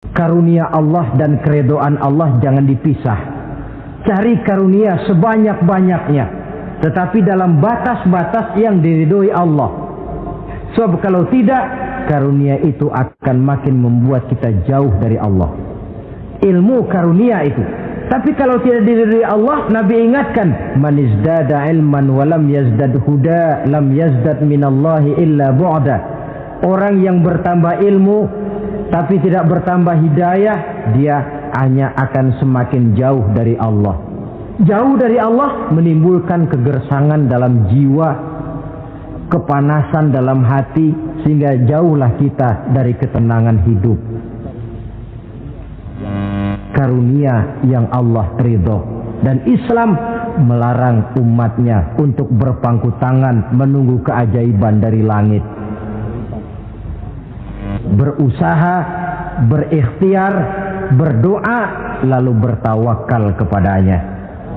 Karunia Allah dan keridhaan Allah jangan dipisah. Cari karunia sebanyak-banyaknya, tetapi dalam batas-batas yang diridhoi Allah. Sebab kalau tidak, karunia itu akan makin membuat kita jauh dari Allah. Ilmu karunia itu. Tapi kalau tidak diridhoi Allah, Nabi ingatkan, man izdada ilman wa lam yazdad huda, lam yazdad minallahi illa bu'da. Orang yang bertambah ilmu tapi tidak bertambah hidayah, dia hanya akan semakin jauh dari Allah. Jauh dari Allah menimbulkan kegersangan dalam jiwa, kepanasan dalam hati, sehingga jauhlah kita dari ketenangan hidup. Karunia yang Allah ridho, dan Islam melarang umatnya untuk berpangku tangan menunggu keajaiban dari langit. Berusaha, berikhtiar, berdoa, lalu bertawakal kepadanya.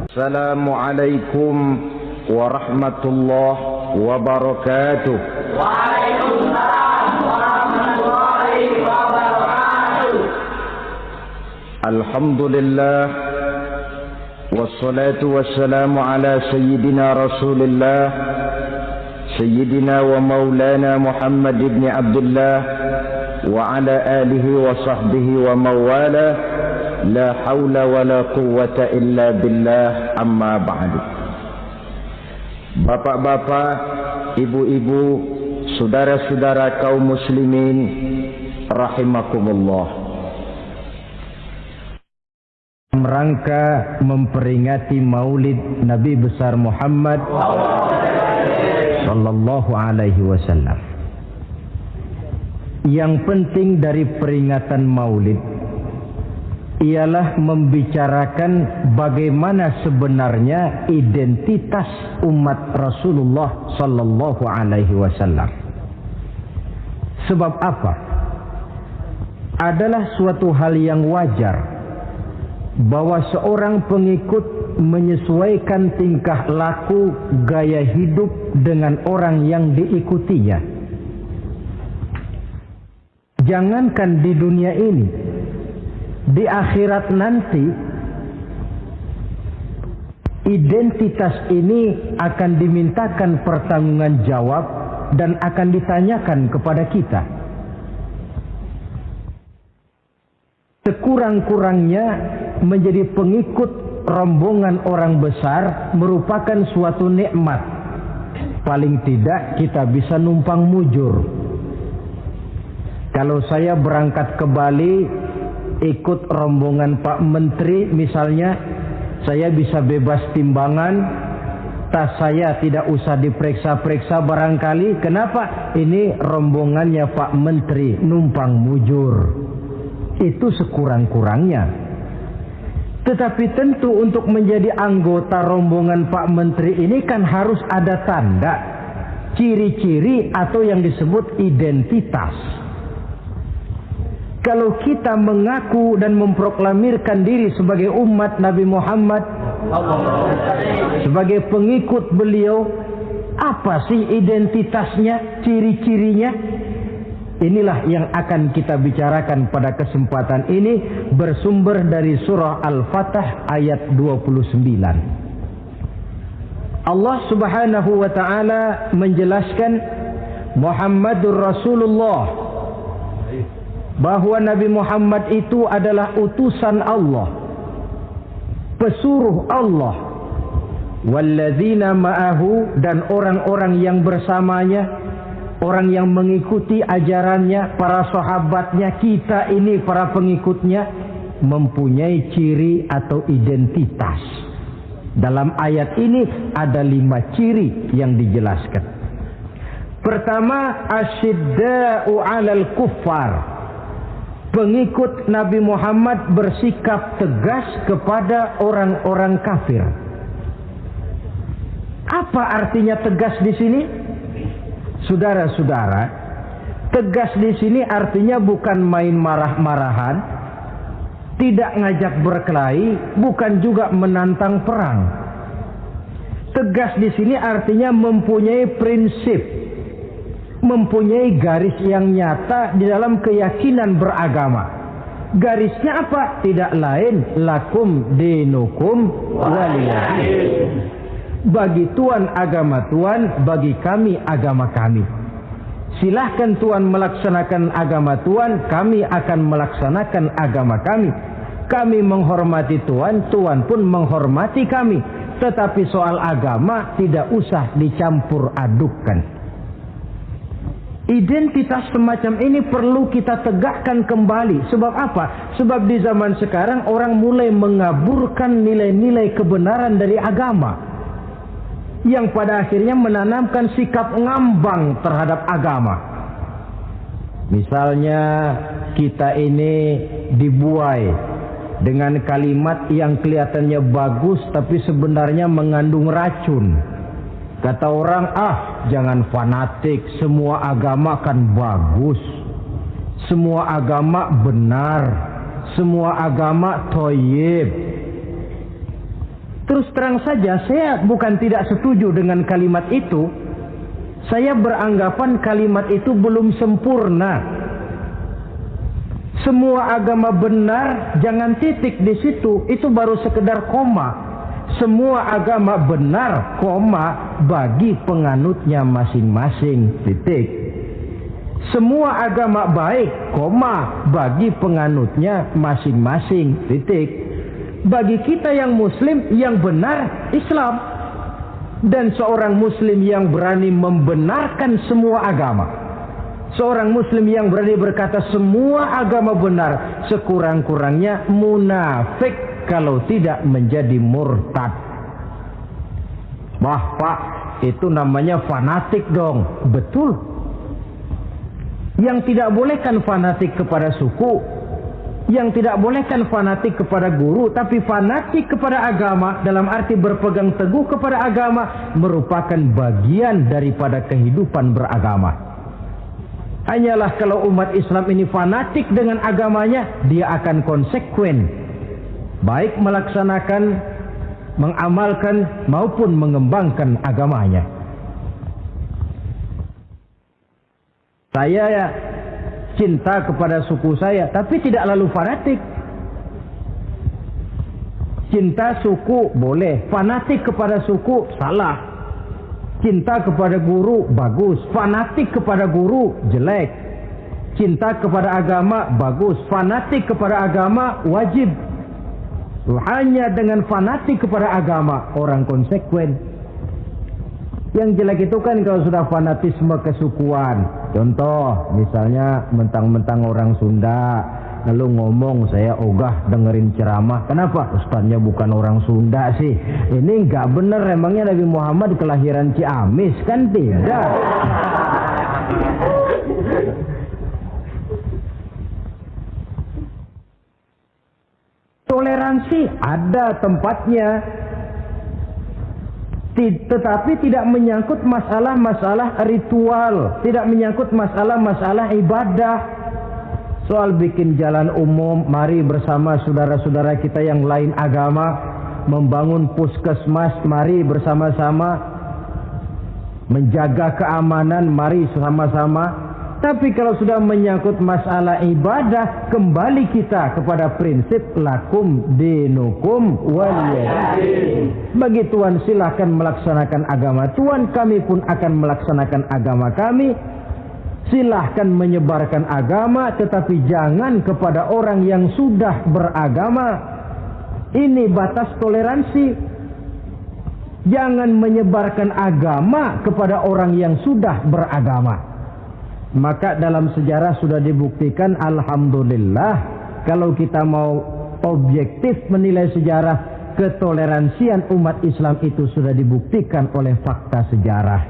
Assalamualaikum warahmatullahi wabarakatuh. Waalaikumsalam warahmatullahi wabarakatuh. Alhamdulillah, wassalatu wassalamu ala sayyidina Rasulillah, sayyidina wa maulana Muhammad ibn Abdullah, wa ala alihi wa sahbihi wa mawala, la hawla wa la quwwata illa billah, amma ba'du. Bapak-bapak, ibu-ibu, saudara-saudara kaum muslimin rahimakumullah. Rangka memperingati Maulid Nabi besar Muhammad sallallahu alaihi wasallam. Yang penting dari peringatan Maulid ialah membicarakan bagaimana sebenarnya identitas umat Rasulullah sallallahu alaihi wasallam. Sebab apa? Adalah suatu hal yang wajar bahwa seorang pengikut menyesuaikan tingkah laku, gaya hidup dengan orang yang diikutinya. Jangankan di dunia ini, di akhirat nanti, identitas ini akan dimintakan pertanggungjan jawab dan akan ditanyakan kepada kita. Sekurang-kurangnya menjadi pengikut rombongan orang besar merupakan suatu nikmat. Paling tidak kita bisa numpang mujur. Kalau saya berangkat ke Bali ikut rombongan Pak Menteri misalnya, saya bisa bebas timbangan, tas saya tidak usah diperiksa-periksa barangkali. Kenapa? Ini rombongannya Pak Menteri, numpang mujur. Itu sekurang-kurangnya. Tetapi tentu untuk menjadi anggota rombongan Pak Menteri ini kan harus ada tanda, ciri-ciri atau yang disebut identitas. Kalau kita mengaku dan memproklamirkan diri sebagai umat Nabi Muhammad, sebagai pengikut beliau, apa sih identitasnya, ciri-cirinya? Inilah yang akan kita bicarakan pada kesempatan ini, bersumber dari surah Al-Fatah ayat 29. Allah Subhanahu wa taala menjelaskan Muhammadur Rasulullah, bahwa Nabi Muhammad itu adalah utusan Allah, pesuruh Allah. Walladzina ma'ahu, dan orang-orang yang bersamanya, orang yang mengikuti ajarannya, para sahabatnya, kita ini para pengikutnya, mempunyai ciri atau identitas. Dalam ayat ini ada 5 ciri yang dijelaskan. Pertama, asyidda'u 'alal kuffar. Pengikut Nabi Muhammad bersikap tegas kepada orang-orang kafir. Apa artinya tegas di sini? Saudara-saudara, tegas di sini artinya bukan main marah-marahan, tidak ngajak berkelahi, bukan juga menantang perang. Tegas di sini artinya mempunyai prinsip, mempunyai garis yang nyata di dalam keyakinan beragama. Garisnya apa? Tidak lain, lakum dinukum waliyadin. Bagi Tuhan agama Tuhan, bagi kami agama kami. Silahkan Tuhan melaksanakan agama Tuhan, kami akan melaksanakan agama kami. Kami menghormati Tuhan, Tuhan pun menghormati kami. Tetapi soal agama tidak usah dicampur adukkan. Identitas semacam ini perlu kita tegakkan kembali. Sebab apa? Sebab di zaman sekarang orang mulai mengaburkan nilai-nilai kebenaran dari agama, yang pada akhirnya menanamkan sikap ngambang terhadap agama. Misalnya kita ini dibuai dengan kalimat yang kelihatannya bagus tapi sebenarnya mengandung racun. Kata orang, jangan fanatik, semua agama kan bagus, semua agama benar, semua agama thayyib. Terus terang saja, saya bukan tidak setuju dengan kalimat itu. Saya beranggapan kalimat itu belum sempurna. Semua agama benar, jangan titik di situ, itu baru sekedar koma. Semua agama benar, koma, bagi penganutnya masing-masing, titik. Semua agama baik, koma, bagi penganutnya masing-masing, titik. Bagi kita yang muslim, yang benar, Islam. Dan seorang muslim yang berani membenarkan semua agama, seorang muslim yang berani berkata semua agama benar, sekurang-kurangnya munafik kalau tidak menjadi murtad. Wah Pak, itu namanya fanatik dong. Betul. Yang tidak boleh kan fanatik kepada suku, yang tidak boleh kan fanatik kepada guru, tapi fanatik kepada agama dalam arti berpegang teguh kepada agama merupakan bagian daripada kehidupan beragama. Hanyalah kalau umat Islam ini fanatik dengan agamanya, dia akan konsekuen, baik melaksanakan, mengamalkan maupun mengembangkan agamanya. Saya cinta kepada suku saya, tapi tidak lalu fanatik. Cinta suku boleh, fanatik kepada suku salah. Cinta kepada guru bagus, fanatik kepada guru jelek. Cinta kepada agama bagus, fanatik kepada agama wajib. Hanya dengan fanatik kepada agama orang konsekuen. Yang jelek itu kan kalau sudah fanatisme kesukuan. Contoh, misalnya mentang-mentang orang Sunda, lalu ngomong saya ogah dengerin ceramah. Kenapa? Ustaznya bukan orang Sunda sih. Ini nggak bener, emangnya Nabi Muhammad kelahiran Ciamis? Kan tidak. Toleransi ada tempatnya, tetapi tidak menyangkut masalah-masalah ritual, tidak menyangkut masalah-masalah ibadah. Soal bikin jalan umum, mari bersama saudara-saudara kita yang lain agama membangun puskesmas, mari bersama-sama menjaga keamanan, mari sama-sama. Tapi kalau sudah menyangkut masalah ibadah, kembali kita kepada prinsip lakum dinukum waliyadin. Bagi Tuhan silahkan melaksanakan agama Tuhan, kami pun akan melaksanakan agama kami. Silahkan menyebarkan agama, tetapi jangan kepada orang yang sudah beragama. Ini batas toleransi. Jangan menyebarkan agama kepada orang yang sudah beragama. Maka dalam sejarah sudah dibuktikan, alhamdulillah, kalau kita mau objektif menilai sejarah, ketoleransian umat Islam itu sudah dibuktikan oleh fakta sejarah.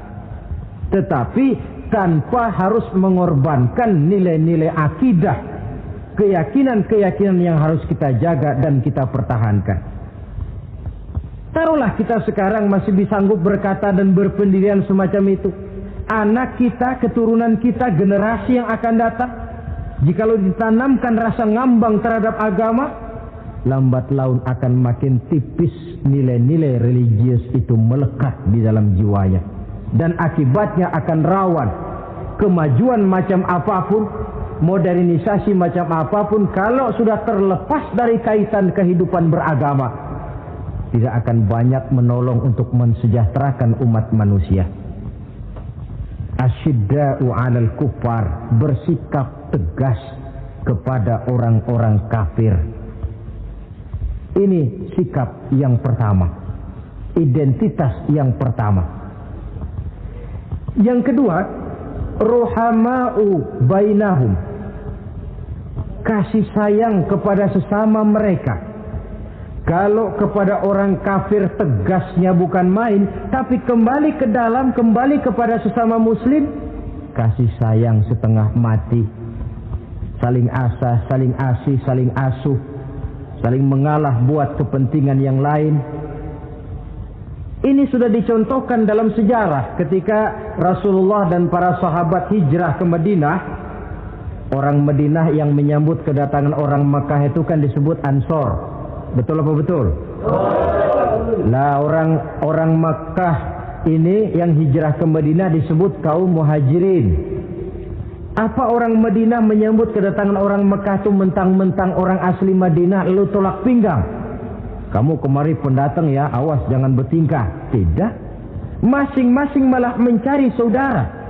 Tetapi tanpa harus mengorbankan nilai-nilai akidah, keyakinan-keyakinan yang harus kita jaga dan kita pertahankan. Taruhlah kita sekarang masih sanggup berkata dan berpendirian semacam itu. Anak kita, keturunan kita, generasi yang akan datang, jikalau ditanamkan rasa ngambang terhadap agama, lambat laun akan makin tipis nilai-nilai religius itu melekat di dalam jiwanya. Dan akibatnya akan rawan kemajuan macam apapun, modernisasi macam apapun, kalau sudah terlepas dari kaitan kehidupan beragama, tidak akan banyak menolong untuk mensejahterakan umat manusia. Asyidda'u 'alal kuffar, bersikap tegas kepada orang-orang kafir. Ini sikap yang pertama, identitas yang pertama. Yang kedua, ruhama'u bainahum, kasih sayang kepada sesama mereka. Kalau kepada orang kafir tegasnya bukan main, tapi kembali ke dalam, kembali kepada sesama muslim, kasih sayang setengah mati. Saling asah, saling asih, saling asuh, saling mengalah buat kepentingan yang lain. Ini sudah dicontohkan dalam sejarah ketika Rasulullah dan para sahabat hijrah ke Madinah. Orang Madinah yang menyambut kedatangan orang Makkah itu kan disebut Ansor. Betul apa betul? Lah orang Makkah ini yang hijrah ke Madinah disebut kaum Muhajirin. Apa orang Madinah menyambut kedatangan orang Mekah itu mentang-mentang orang asli Madinah lalu tolak pinggang? Kamu kemari pendatang ya, awas jangan bertingkah. Tidak. Masing-masing malah mencari saudara.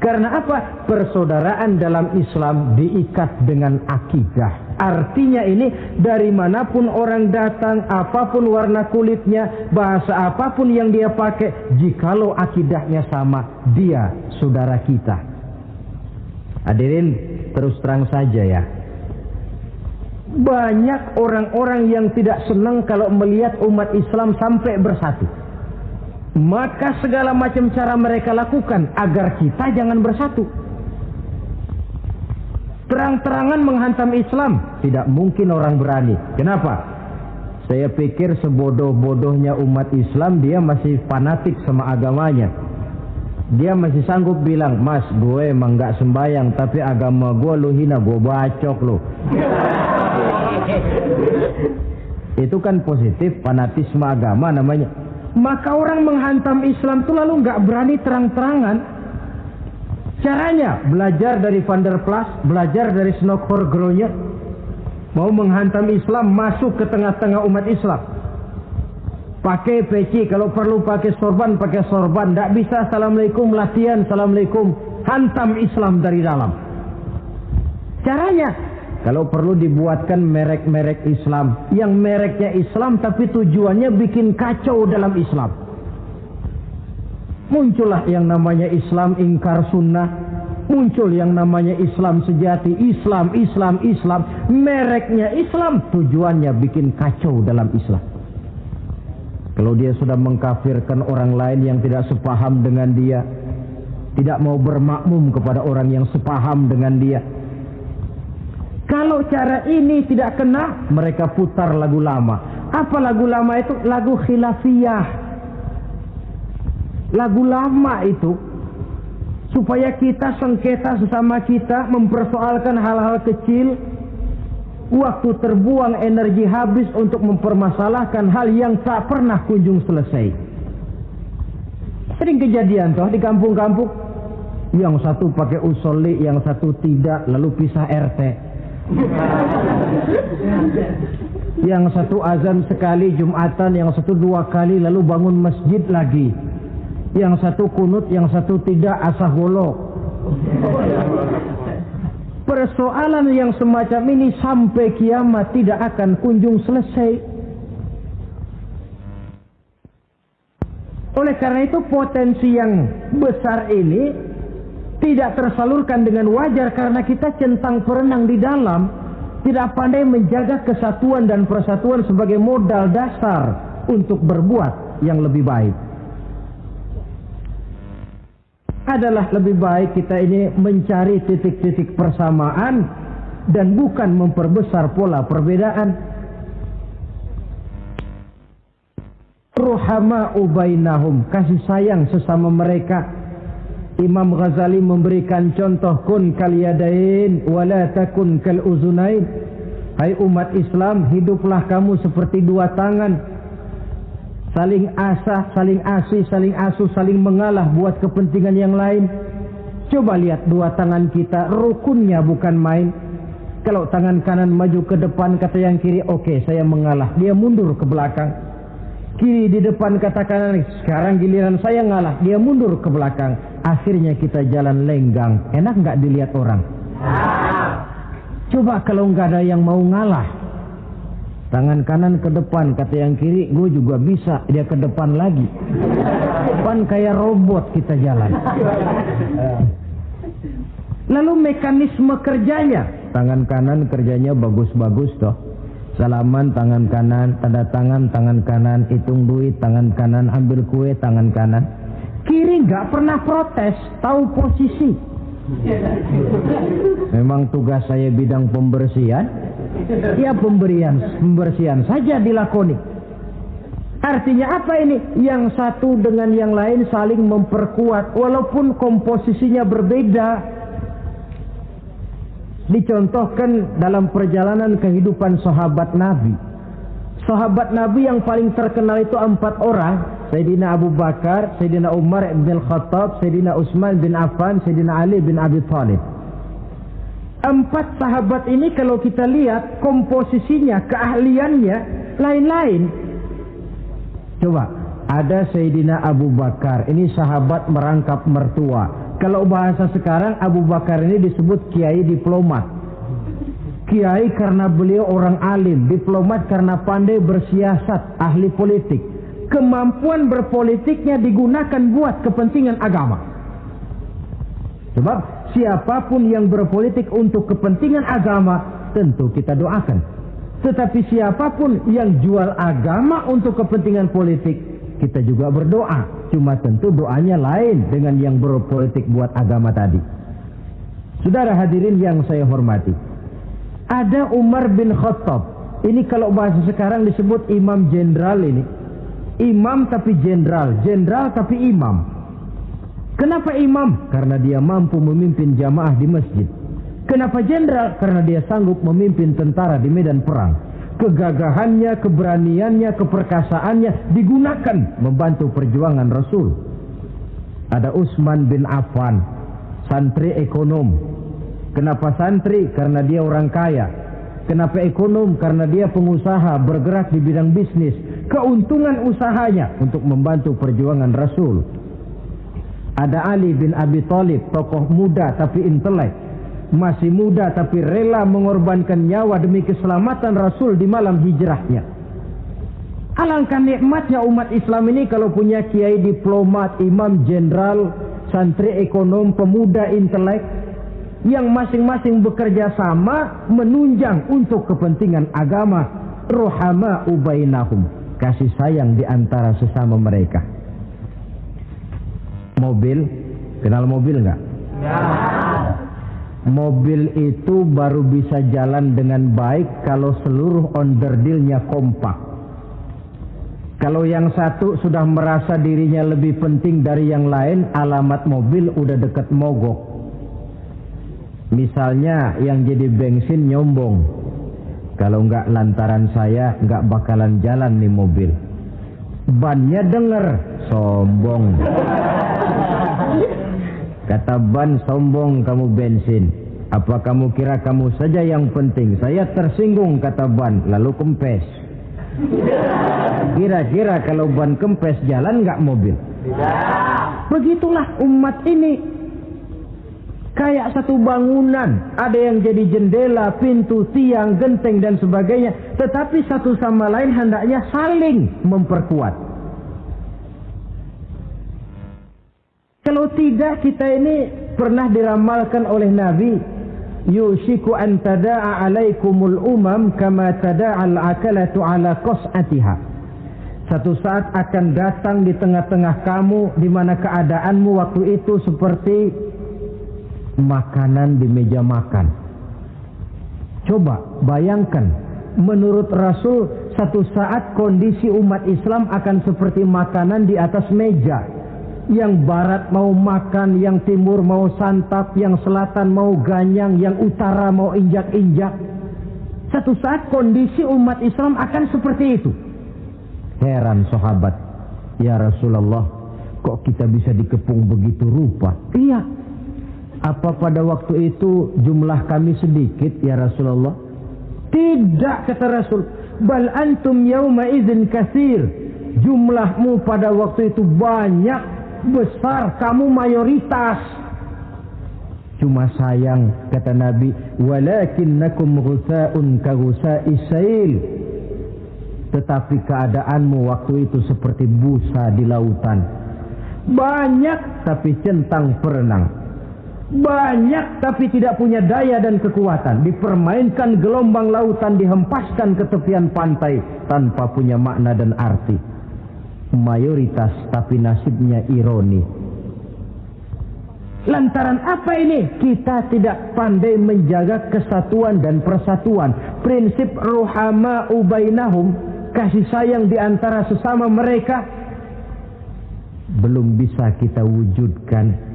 Karena apa? Persaudaraan dalam Islam diikat dengan akidah. Artinya ini dari manapun orang datang, apapun warna kulitnya, bahasa apapun yang dia pakai, jikalau akidahnya sama, dia saudara kita. Hadirin, terus terang saja ya, banyak orang-orang yang tidak senang kalau melihat umat Islam sampai bersatu. Maka segala macam cara mereka lakukan agar kita jangan bersatu. Terang-terangan menghantam Islam, tidak mungkin orang berani. Kenapa? Saya pikir sebodoh-bodohnya umat Islam, dia masih fanatik sama agamanya. Dia masih sanggup bilang, mas gue emang gak sembayang, tapi agama gue lu hina, gue bacok lu. Itu kan positif, fanatisme agama namanya. Maka orang menghantam Islam itu lalu gak berani terang-terangan. Caranya, belajar dari Van der Plas, belajar dari Snokor-Gronya. Mau menghantam Islam, masuk ke tengah-tengah umat Islam. Pakai peci, kalau perlu pakai sorban, pakai sorban. Tak bisa assalamualaikum, latihan assalamualaikum. Hantam Islam dari dalam. Caranya, kalau perlu dibuatkan merek-merek Islam. Yang mereknya Islam tapi tujuannya bikin kacau dalam Islam. Muncullah yang namanya Islam ingkar sunnah. Muncul yang namanya Islam sejati. Islam. Mereknya Islam, tujuannya bikin kacau dalam Islam. Kalau dia sudah mengkafirkan orang lain yang tidak sepaham dengan dia, tidak mau bermakmum kepada orang yang sepaham dengan dia. Kalau cara ini tidak kena, mereka putar lagu lama. Apa lagu lama itu? Lagu khilafiyah. Lagu lama itu supaya kita sengketa sesama kita, mempersoalkan hal-hal kecil. Waktu terbuang, energi habis untuk mempermasalahkan hal yang tak pernah kunjung selesai. Sering kejadian toh di kampung-kampung. Yang satu pakai usolli, yang satu tidak, lalu pisah RT. Yang satu azan sekali Jumatan, yang satu 2 kali, lalu bangun masjid lagi. Yang satu kunut, yang satu tidak, asah golok. Persoalan yang semacam ini sampai kiamat tidak akan kunjung selesai. Oleh karena itu potensi yang besar ini tidak tersalurkan dengan wajar karena kita centang perenang di dalam, tidak pandai menjaga kesatuan dan persatuan sebagai modal dasar untuk berbuat yang lebih baik. Adalah lebih baik kita ini mencari titik-titik persamaan dan bukan memperbesar pola perbedaan. Ruhama'u bainahum, kasih sayang sesama mereka. Imam Ghazali memberikan contoh, kun kal yadain wala takun kal uzunain. Hai umat Islam, hiduplah kamu seperti 2 tangan. Saling asah, saling asih, saling asuh, saling mengalah buat kepentingan yang lain. Coba lihat dua tangan kita, rukunnya bukan main. Kalau tangan kanan maju ke depan, kata yang kiri, oke, saya mengalah. Dia mundur ke belakang. Kiri di depan, kata kanan, sekarang giliran saya ngalah. Dia mundur ke belakang. Akhirnya kita jalan lenggang. Enak nggak dilihat orang? Coba kalau nggak ada yang mau ngalah. Tangan kanan ke depan, kata yang kiri, gue juga bisa. Dia ke depan lagi. Depan kayak robot kita jalan. Lalu mekanisme kerjanya, tangan kanan kerjanya bagus-bagus toh. Salaman tangan kanan, tanda tangan kanan, hitung duit tangan kanan, ambil kue tangan kanan. Kiri nggak pernah protes, tahu posisi. Memang tugas saya bidang pembersihan, ya pembersihan saja dilakoni. Artinya apa ini? Yang satu dengan yang lain saling memperkuat walaupun komposisinya berbeda. Dicontohkan dalam perjalanan kehidupan sahabat Nabi. Sahabat Nabi yang paling terkenal itu 4 orang. Sayyidina Abu Bakar, Sayyidina Umar bin Khattab, Sayyidina Utsman bin Affan, Sayyidina Ali bin Abi Thalib. 4 sahabat ini kalau kita lihat komposisinya, keahliannya lain-lain. Coba, ada Sayyidina Abu Bakar, ini sahabat merangkap mertua. Kalau bahasa sekarang, Abu Bakar ini disebut kiai diplomat. Kiai karena beliau orang alim, diplomat karena pandai bersiasat, ahli politik. Kemampuan berpolitiknya digunakan buat kepentingan agama. Sebab siapapun yang berpolitik untuk kepentingan agama, tentu kita doakan. Tetapi siapapun yang jual agama untuk kepentingan politik, kita juga berdoa. Cuma tentu doanya lain dengan yang berpolitik buat agama tadi. Saudara hadirin yang saya hormati, ada Umar bin Khattab. Ini kalau bahasa sekarang disebut imam jenderal ini. Imam tapi jenderal, jenderal tapi imam. Kenapa imam? Karena dia mampu memimpin jamaah di masjid. Kenapa jenderal? Karena dia sanggup memimpin tentara di medan perang. Kegagahannya, keberaniannya, keperkasaannya digunakan membantu perjuangan Rasul. Ada Utsman bin Affan, santri ekonom. Kenapa santri? Karena dia orang kaya. Kenapa ekonom? Karena dia pengusaha bergerak di bidang bisnis. Keuntungan usahanya untuk membantu perjuangan Rasul. Ada Ali bin Abi Thalib, tokoh muda tapi intelek. Masih muda tapi rela mengorbankan nyawa demi keselamatan Rasul di malam hijrahnya. Alangkah nikmatnya umat Islam ini kalau punya kiai diplomat, imam jenderal, santri ekonom, pemuda intelek yang masing-masing bekerja sama menunjang untuk kepentingan agama. Ruhama ubainahum, kasih sayang di antara sesama mereka. Mobil, kenal mobil nggak? Ya. Mobil itu baru bisa jalan dengan baik kalau seluruh onderdilnya kompak. Kalau yang satu sudah merasa dirinya lebih penting dari yang lain, alamat mobil udah deket mogok. Misalnya yang jadi bensin nyombong. Kalau nggak lantaran saya nggak bakalan jalan nih mobil. Bannya denger, sombong. Kata ban, sombong kamu bensin. Apa kamu kira kamu saja yang penting? Saya tersinggung, kata ban, lalu kempes. Kira-kira kalau ban kempes jalan nggak mobil? Begitulah umat ini. Kayak satu bangunan. Ada yang jadi jendela, pintu, tiang, genteng dan sebagainya. Tetapi satu sama lain hendaknya saling memperkuat. Kalau tidak, kita ini pernah diramalkan oleh Nabi, yushiku an tada'a alaikumul umam kama tada'al akalatu ala qas'atiha. Satu saat akan datang di tengah-tengah kamu di mana keadaanmu waktu itu seperti makanan di meja makan. Coba bayangkan, menurut Rasul satu saat kondisi umat Islam akan seperti makanan di atas meja. Yang barat mau makan, yang timur mau santap, yang selatan mau ganyang, yang utara mau injak-injak. Satu saat kondisi umat Islam akan seperti itu. Heran sahabat, ya Rasulullah, kok kita bisa dikepung begitu rupa? Iya, Apa pada waktu itu jumlah kami sedikit ya Rasulullah? Tidak, kata Rasul. Bal antum yawma idzin katsir. Jumlahmu pada waktu itu banyak, besar, kamu mayoritas. Cuma sayang, kata Nabi, walakinnakum ghusaa'un ka ghusaa'is sail. Tetapi keadaanmu waktu itu seperti busa di lautan. Banyak tapi centang perenang. Banyak tapi tidak punya daya dan kekuatan. Dipermainkan gelombang lautan, dihempaskan ke tepian pantai tanpa punya makna dan arti. Mayoritas tapi nasibnya ironi. Lantaran apa ini? Kita tidak pandai menjaga kesatuan dan persatuan. Prinsip ruhama'u bainahum, kasih sayang di antara sesama mereka, belum bisa kita wujudkan.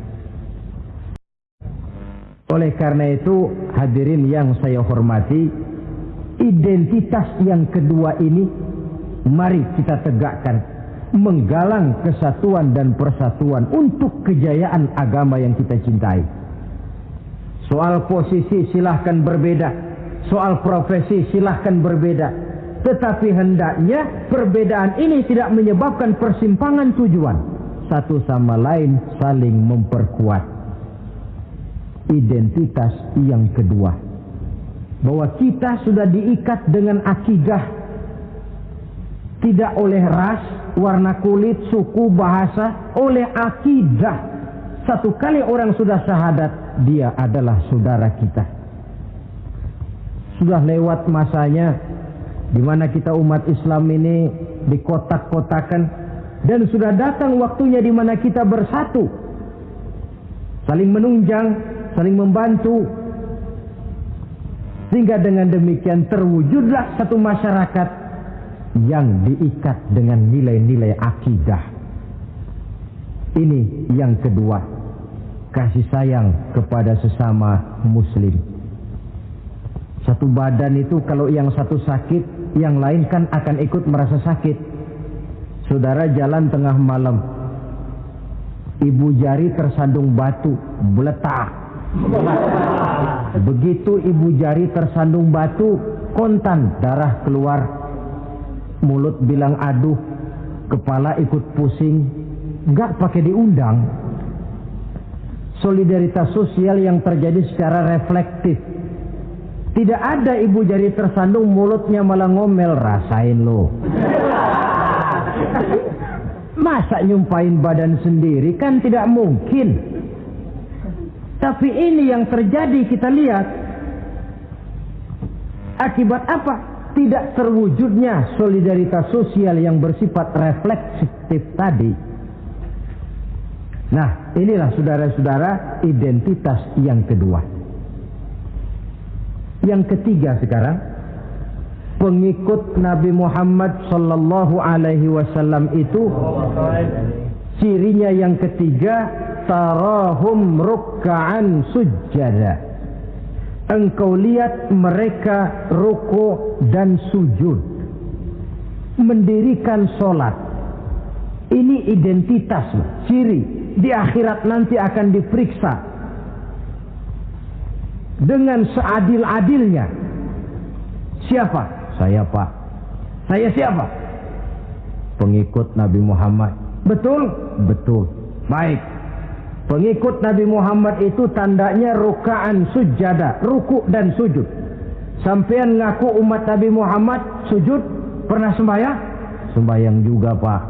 Oleh karena itu, hadirin yang saya hormati, identitas yang kedua ini mari kita tegakkan, menggalang kesatuan dan persatuan untuk kejayaan agama yang kita cintai. Soal posisi silahkan berbeda, soal profesi silahkan berbeda, tetapi hendaknya perbedaan ini tidak menyebabkan persimpangan tujuan. Satu sama lain saling memperkuat. Identitas yang kedua, bahwa kita sudah diikat dengan akidah, tidak oleh ras, warna kulit, suku, bahasa, oleh akidah. Satu kali orang sudah syahadat, dia adalah saudara kita. Sudah lewat masanya di mana kita umat Islam ini dikotak-kotakan, dan sudah datang waktunya di mana kita bersatu, saling menunjang, saling membantu, sehingga dengan demikian terwujudlah satu masyarakat yang diikat dengan nilai-nilai akidah. Ini yang kedua, kasih sayang kepada sesama muslim. Satu badan itu kalau yang satu sakit, yang lain kan akan ikut merasa sakit. Saudara jalan tengah malam, ibu jari tersandung batu, meletak. Begitu ibu jari tersandung batu, kontan, darah keluar, mulut bilang aduh, kepala ikut pusing, nggak pakai diundang. Solidaritas sosial yang terjadi secara reflektif. Tidak ada ibu jari tersandung, mulutnya malah ngomel, rasain lo. Masa nyumpain badan sendiri, kan tidak mungkin. Tapi ini yang terjadi, kita lihat. Akibat apa? Tidak terwujudnya solidaritas sosial yang bersifat refleksif tadi. Nah, inilah saudara-saudara identitas yang kedua. Yang ketiga sekarang, pengikut Nabi Muhammad sallallahu alaihi wasallam itu cirinya yang ketiga, tarahum rukka'an sujjada. Engkau lihat mereka ruku dan sujud, mendirikan solat. Ini identitas, ciri. Di akhirat nanti akan diperiksa dengan seadil-adilnya. Siapa? Saya, Pak. Saya siapa? Pengikut Nabi Muhammad. Betul? Betul. Baik. Pengikut Nabi Muhammad itu tandanya ruka'an sujada, ruku dan sujud. Sampean ngaku umat Nabi Muhammad, sujud, pernah sembahyang? Sembahyang juga, Pak.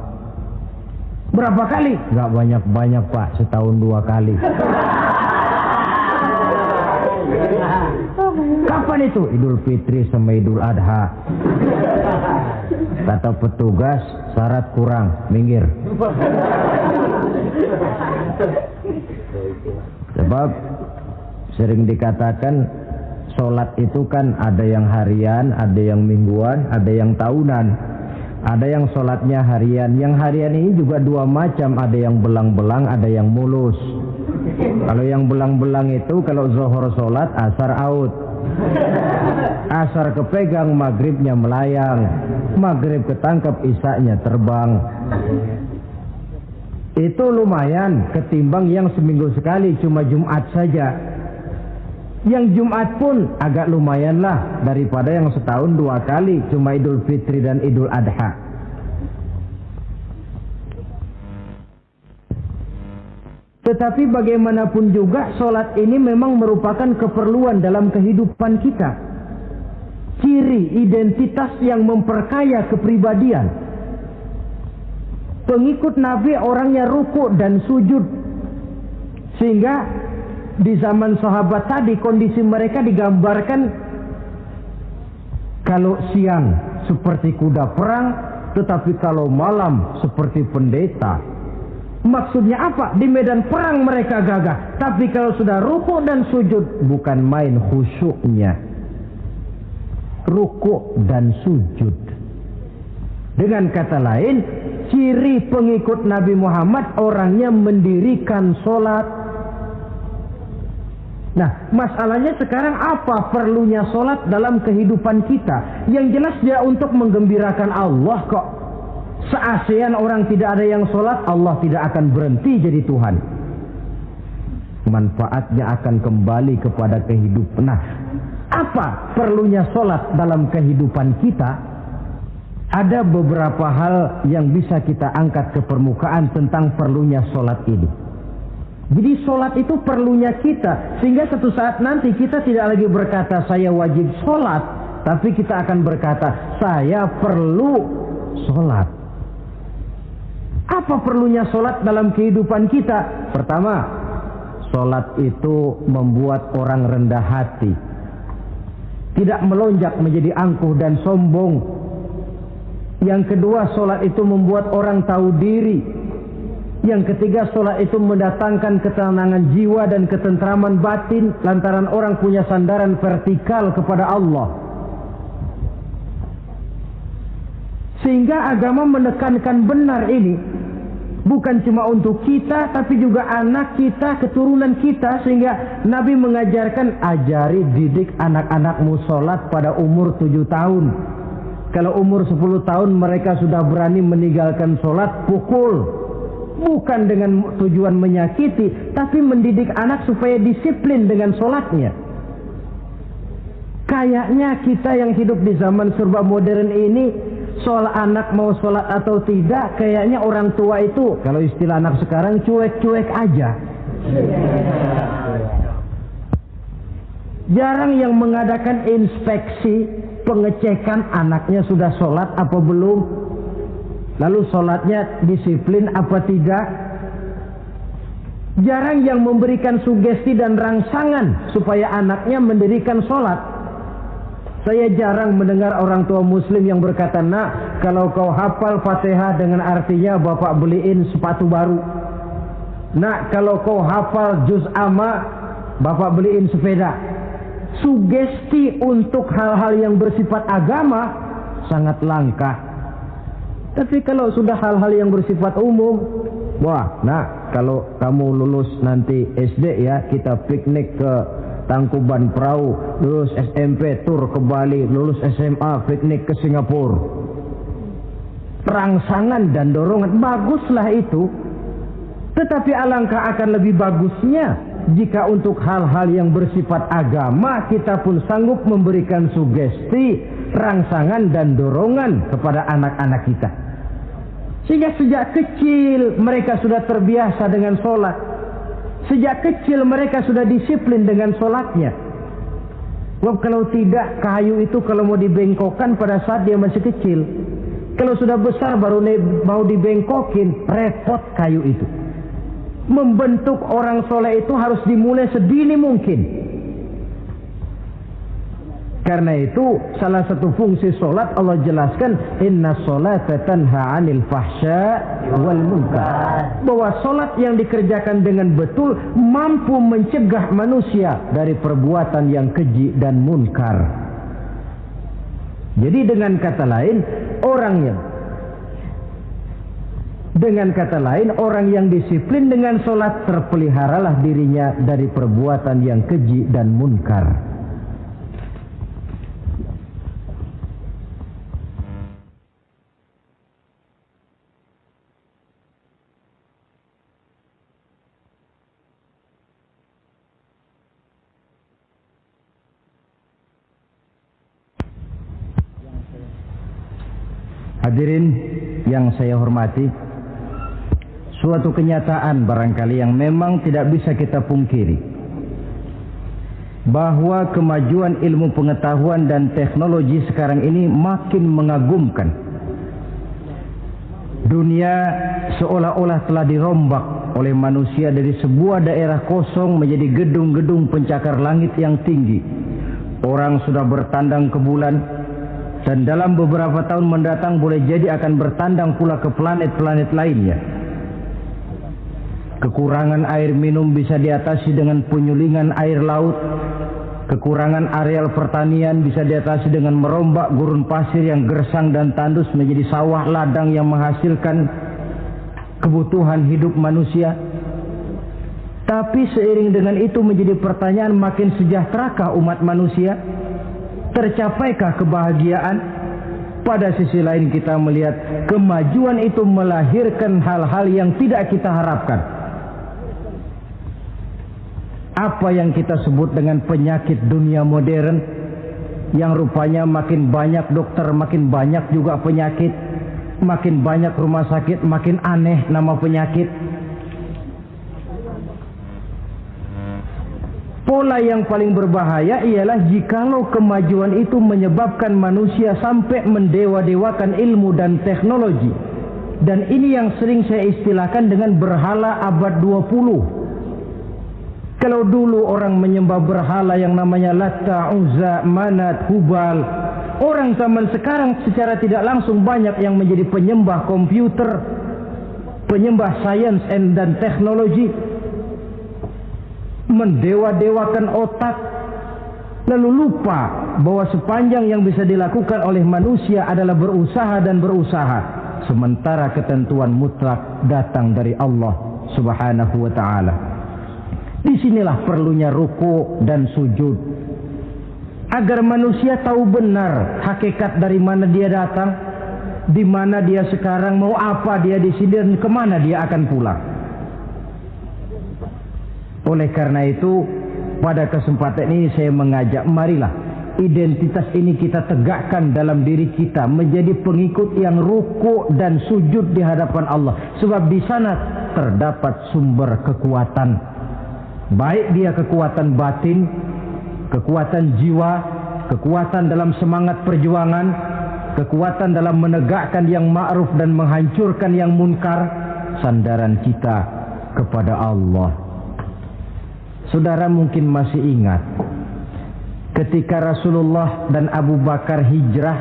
Berapa kali? Gak banyak-banyak, Pak, setahun 2 kali. Kapan itu? Idul Fitri sama Idul Adha. Kata petugas, syarat kurang, minggir. Sebab sering dikatakan sholat itu kan ada yang harian, ada yang mingguan, ada yang tahunan. Ada yang sholatnya harian. Yang harian ini juga 2 macam. Ada yang belang-belang, ada yang mulus. Kalau yang belang-belang itu kalau zuhur sholat, asar out. Asar kepegang, maghribnya melayang. Maghrib ketangkep, isaknya terbang. Itu lumayan ketimbang yang seminggu sekali cuma Jumat saja. Yang Jumat pun agak lumayan lah daripada yang setahun 2 kali cuma Idul Fitri dan Idul Adha. Tetapi bagaimanapun juga sholat ini memang merupakan keperluan dalam kehidupan kita. Ciri identitas yang memperkaya kepribadian. Pengikut Nabi orangnya ruku dan sujud. Sehingga di zaman sahabat tadi kondisi mereka digambarkan kalau siang seperti kuda perang, tetapi kalau malam seperti pendeta. Maksudnya apa? Di medan perang mereka gagah, tapi kalau sudah ruku dan sujud bukan main khusyuknya. Ruku dan sujud. Dengan kata lain, ciri pengikut Nabi Muhammad orangnya mendirikan sholat. Nah, masalahnya sekarang apa perlunya sholat dalam kehidupan kita? Yang jelas dia untuk menggembirakan Allah kok. Se-ASEAN orang tidak ada yang sholat, Allah tidak akan berhenti jadi Tuhan. Manfaatnya akan kembali kepada kehidupan. Nah, apa perlunya sholat dalam kehidupan kita? Ada beberapa hal yang bisa kita angkat ke permukaan tentang perlunya sholat ini. Jadi sholat itu perlunya kita. Sehingga suatu saat nanti kita tidak lagi berkata saya wajib sholat. Tapi kita akan berkata saya perlu sholat. Apa perlunya sholat dalam kehidupan kita? Pertama, sholat itu membuat orang rendah hati. Tidak melonjak menjadi angkuh dan sombong. Yang kedua, sholat itu membuat orang tahu diri. Yang ketiga, sholat itu mendatangkan ketenangan jiwa dan ketentraman batin lantaran orang punya sandaran vertikal kepada Allah. Sehingga agama menekankan benar ini. Bukan cuma untuk kita, tapi juga anak kita, keturunan kita. Sehingga Nabi mengajarkan, ajari didik anak-anakmu sholat pada umur 7 tahun. Kalau umur 10 tahun mereka sudah berani meninggalkan sholat, pukul. Bukan dengan tujuan menyakiti, tapi mendidik anak supaya disiplin dengan sholatnya. Kayaknya kita yang hidup di zaman serba modern ini, soal anak mau sholat atau tidak, kayaknya orang tua itu, kalau istilah anak sekarang, cuek-cuek aja. Jarang yang mengadakan inspeksi, pengecekan anaknya sudah sholat apa belum, lalu sholatnya disiplin apa tidak. Jarang yang memberikan sugesti dan rangsangan supaya anaknya mendirikan sholat. Saya jarang mendengar orang tua muslim yang berkata, nak, kalau kau hafal Fatihah dengan artinya bapak beliin sepatu baru. Nak, kalau kau hafal juz amma, bapak beliin sepeda. Sugesti untuk hal-hal yang bersifat agama sangat langka. Tapi kalau sudah hal-hal yang bersifat umum, wah, nah, kalau kamu lulus nanti SD ya, kita piknik ke Tangkuban Perahu, lulus SMP tur ke Bali, lulus SMA piknik ke Singapura. Rangsangan dan dorongan, baguslah itu. Tetapi alangkah akan lebih bagusnya jika untuk hal-hal yang bersifat agama kita pun sanggup memberikan sugesti, rangsangan dan dorongan kepada anak-anak kita. Sehingga sejak kecil mereka sudah terbiasa dengan sholat. Sejak kecil mereka sudah disiplin dengan sholatnya. Wah, kalau tidak, kayu itu kalau mau dibengkokkan pada saat dia masih kecil. Kalau sudah besar baru mau dibengkokin, repot kayu itu. Membentuk orang soleh itu harus dimulai sedini mungkin. Karena itu salah satu fungsi solat Allah jelaskan, inna solata tanha 'anil fahsya wal munkar. Bahwa solat yang dikerjakan dengan betul mampu mencegah manusia dari perbuatan yang keji dan munkar. Jadi dengan kata lain, orang yang disiplin dengan sholat terpeliharalah dirinya dari perbuatan yang keji dan munkar. Hadirin yang saya hormati, suatu kenyataan barangkali yang memang tidak bisa kita pungkiri, bahwa kemajuan ilmu pengetahuan dan teknologi sekarang ini makin mengagumkan. Dunia seolah-olah telah dirombak oleh manusia dari sebuah daerah kosong menjadi gedung-gedung pencakar langit yang tinggi. Orang sudah bertandang ke bulan, dan dalam beberapa tahun mendatang boleh jadi akan bertandang pula ke planet-planet lainnya. Kekurangan air minum bisa diatasi dengan penyulingan air laut. Kekurangan areal pertanian bisa diatasi dengan merombak gurun pasir yang gersang dan tandus menjadi sawah ladang yang menghasilkan kebutuhan hidup manusia. Tapi seiring dengan itu menjadi pertanyaan, makin sejahterakah umat manusia? Tercapaikah kebahagiaan? Pada sisi lain kita melihat kemajuan itu melahirkan hal-hal yang tidak kita harapkan. Apa yang kita sebut dengan penyakit dunia modern, yang rupanya makin banyak dokter, makin banyak juga penyakit, makin banyak rumah sakit, makin aneh nama penyakit. Pola yang paling berbahaya ialah jikalau kemajuan itu menyebabkan manusia sampai mendewa-dewakan ilmu dan teknologi. Dan ini yang sering saya istilahkan dengan berhala abad 20. Kalau dulu orang menyembah berhala yang namanya Latta, Uzza, Manat, Hubal, orang zaman sekarang secara tidak langsung banyak yang menjadi penyembah komputer, penyembah sains dan teknologi, mendewa-dewakan otak, lalu lupa bahwa sepanjang yang bisa dilakukan oleh manusia adalah berusaha dan berusaha, sementara ketentuan mutlak datang dari Allah Subhanahu wa ta'ala. Disinilah perlunya ruku dan sujud, agar manusia tahu benar hakikat dari mana dia datang, di mana dia sekarang, mau apa dia di sini, dan kemana dia akan pulang. Oleh karena itu, pada kesempatan ini saya mengajak, marilah identitas ini kita tegakkan dalam diri kita, menjadi pengikut yang ruku dan sujud di hadapan Allah. Sebab di sana terdapat sumber kekuatan. Baik dia kekuatan batin, kekuatan jiwa, kekuatan dalam semangat perjuangan, kekuatan dalam menegakkan yang ma'ruf dan menghancurkan yang munkar. Sandaran kita kepada Allah. Saudara mungkin masih ingat ketika Rasulullah dan Abu Bakar hijrah,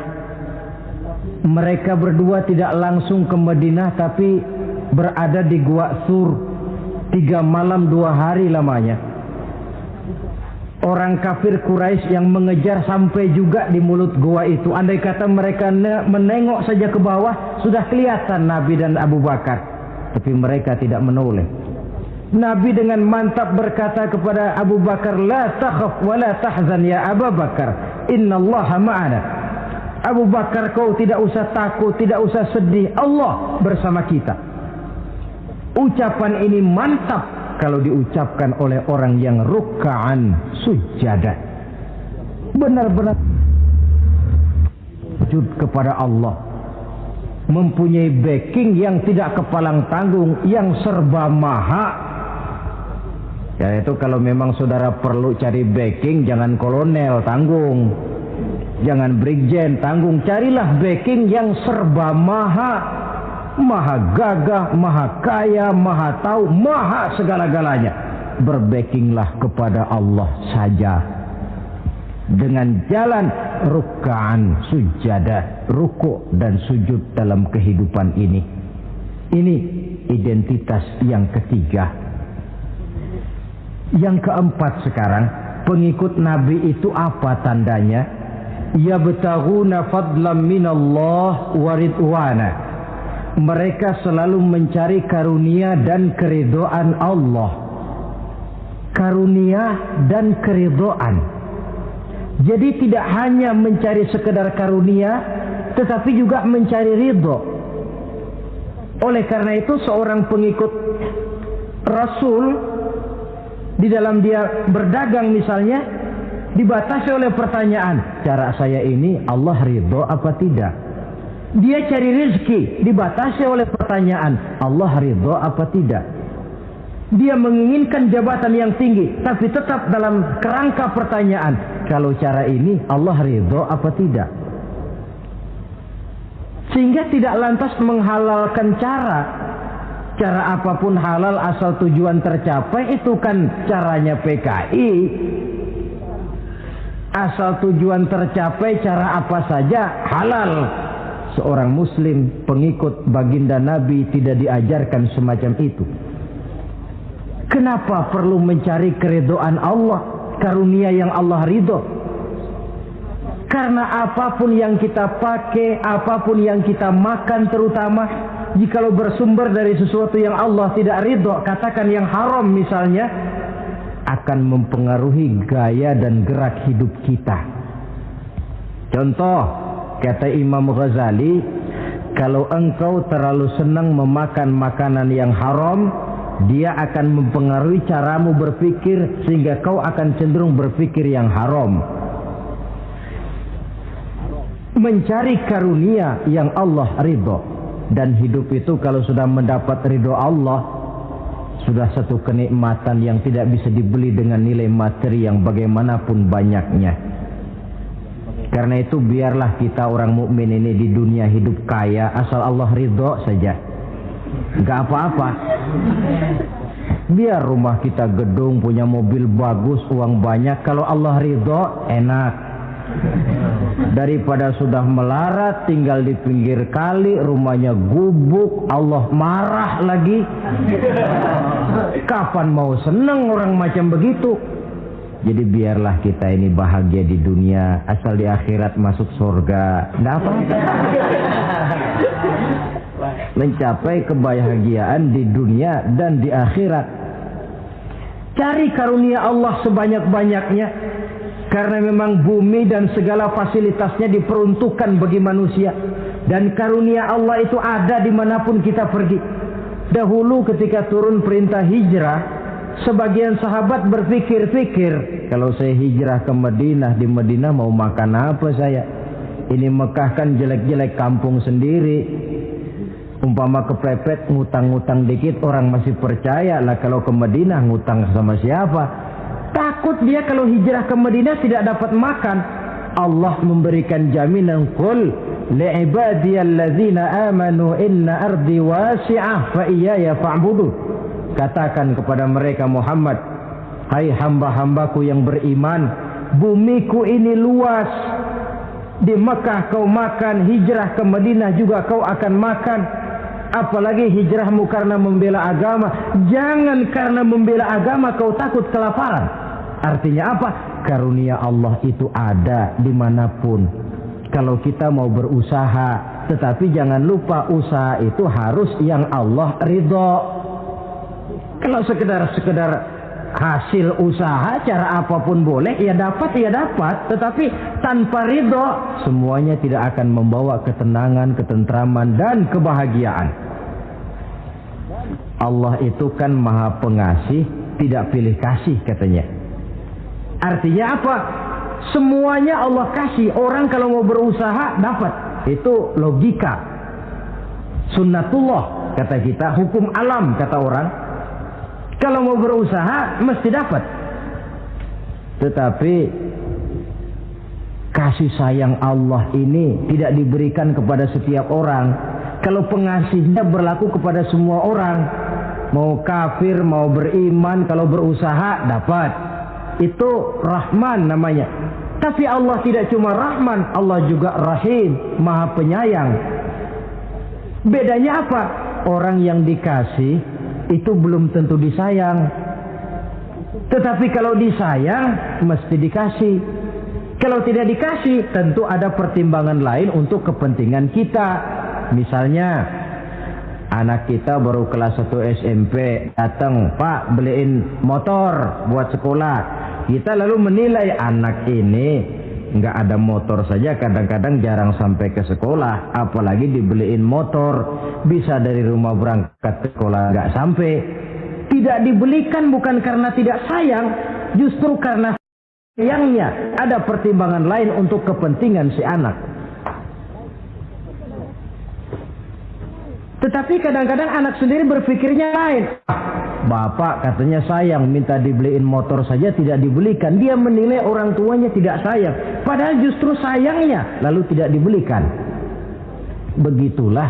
mereka berdua tidak langsung ke Madinah tapi berada di Gua Sur. 3 malam 2 hari lamanya. Orang kafir Quraisy yang mengejar sampai juga di mulut gua itu. Andai kata mereka menengok saja ke bawah, sudah kelihatan Nabi dan Abu Bakar. Tapi mereka tidak menoleh. Nabi dengan mantap berkata kepada Abu Bakar, "La takhaf wa la tahzan ya Abu Bakar, innallaha ma'ana." Abu Bakar, kau tidak usah takut, tidak usah sedih, Allah bersama kita. Ucapan ini mantap kalau diucapkan oleh orang yang ruk'an sujada, benar-benar sujud kepada Allah, mempunyai backing yang tidak kepalang tanggung, yang serba maha. Ya, itu kalau memang saudara perlu cari backing, jangan kolonel tanggung, jangan brigjen tanggung, carilah backing yang serba maha. Maha gagah, maha kaya, maha tahu, maha segala-galanya. Berbackinglah kepada Allah saja dengan jalan ruk'an sujada, ruku' dan sujud dalam kehidupan ini. Ini identitas yang ketiga. Yang keempat sekarang, pengikut Nabi itu apa tandanya? Yabtaghuna fadlan minallah wa ridwana. Mereka selalu mencari karunia dan keridhaan Allah. Karunia dan keridhaan. Jadi tidak hanya mencari sekedar karunia, tetapi juga mencari ridho. Oleh karena itu seorang pengikut Rasul, di dalam dia berdagang misalnya, dibatasi oleh pertanyaan, cara saya ini Allah ridho apa tidak? Dia cari rezeki, dibatasi oleh pertanyaan, Allah ridho apa tidak? Dia menginginkan jabatan yang tinggi, tapi tetap dalam kerangka pertanyaan, kalau cara ini Allah ridho apa tidak? Sehingga tidak lantas menghalalkan cara apapun halal asal tujuan tercapai, itu kan caranya PKI. Asal tujuan tercapai cara apa saja halal. Seorang muslim pengikut baginda Nabi tidak diajarkan semacam itu. Kenapa perlu mencari keridhaan Allah, karunia yang Allah ridho? Karena apapun yang kita pakai, apapun yang kita makan terutama, jikalau bersumber dari sesuatu yang Allah tidak ridho, katakan yang haram misalnya, akan mempengaruhi gaya dan gerak hidup kita. Contoh, kata Imam Ghazali, kalau engkau terlalu senang memakan makanan yang haram, dia akan mempengaruhi caramu berpikir sehingga kau akan cenderung berpikir yang haram. Mencari karunia yang Allah ridho, dan hidup itu kalau sudah mendapat ridho Allah, sudah satu kenikmatan yang tidak bisa dibeli dengan nilai materi yang bagaimanapun banyaknya. Karena itu biarlah kita orang mukmin ini di dunia hidup kaya asal Allah ridho saja. Gak apa-apa. Biar rumah kita gedung, punya mobil bagus, uang banyak, kalau Allah ridho enak. Daripada sudah melarat tinggal di pinggir kali, rumahnya gubuk, Allah marah lagi. Kapan mau senang orang macam begitu? Jadi biarlah kita ini bahagia di dunia, asal di akhirat masuk surga. Nggak apa-apa. Mencapai kebahagiaan di dunia dan di akhirat. Cari karunia Allah sebanyak-banyaknya. Karena memang bumi dan segala fasilitasnya diperuntukkan bagi manusia. Dan karunia Allah itu ada dimanapun kita pergi. Dahulu ketika turun perintah hijrah, sebagian sahabat berpikir-pikir, kalau saya hijrah ke Madinah, di Madinah mau makan apa saya? Ini Mekah kan jelek-jelek, kampung sendiri. Umpama kepepet ngutang-ngutang dikit orang masih percaya lah, kalau ke Madinah ngutang sama siapa? Takut dia kalau hijrah ke Madinah tidak dapat makan. Allah memberikan jaminan, qul li'ibadiyallazina amanu inna ardi wasi'ah fa iyaya fa'budu. Katakan kepada mereka Muhammad, hai hamba-hambaku yang beriman, bumiku ini luas. Di Mekah kau makan, hijrah ke Madinah juga kau akan makan. Apalagi hijrahmu karena membela agama. Jangan karena membela agama kau takut kelaparan. Artinya apa? Karunia Allah itu ada dimanapun. Kalau kita mau berusaha, tetapi jangan lupa usaha itu harus yang Allah ridho. Kalau sekedar hasil usaha cara apapun boleh, ya dapat. Tetapi tanpa ridho, semuanya tidak akan membawa ketenangan, ketentraman, dan kebahagiaan. Allah itu kan maha pengasih, tidak pilih kasih katanya. Artinya apa? Semuanya Allah kasih. Orang kalau mau berusaha dapat. Itu logika. Sunnatullah kata kita, hukum alam kata orang. Kalau mau berusaha mesti dapat. Tetapi kasih sayang Allah ini tidak diberikan kepada setiap orang. Kalau pengasihnya berlaku kepada semua orang, mau kafir mau beriman, kalau berusaha dapat. Itu Rahman namanya. Tapi Allah tidak cuma Rahman, Allah juga Rahim, Maha Penyayang. Bedanya apa? Orang yang dikasih itu belum tentu disayang. Tetapi kalau disayang mesti dikasih. Kalau tidak dikasih tentu ada pertimbangan lain untuk kepentingan kita. Misalnya anak kita baru kelas 1 SMP, datang, Pak beliin motor buat sekolah. Kita lalu menilai anak ini nggak ada motor saja kadang-kadang jarang sampai ke sekolah, apalagi dibeliin motor, bisa dari rumah berangkat ke sekolah nggak sampai. Tidak dibelikan bukan karena tidak sayang, justru karena sayangnya ada pertimbangan lain untuk kepentingan si anak. Tetapi kadang-kadang anak sendiri berpikirnya lain. Bapak katanya sayang, minta dibeliin motor saja tidak dibelikan. Dia menilai orang tuanya tidak sayang, padahal justru sayangnya lalu tidak dibelikan. Begitulah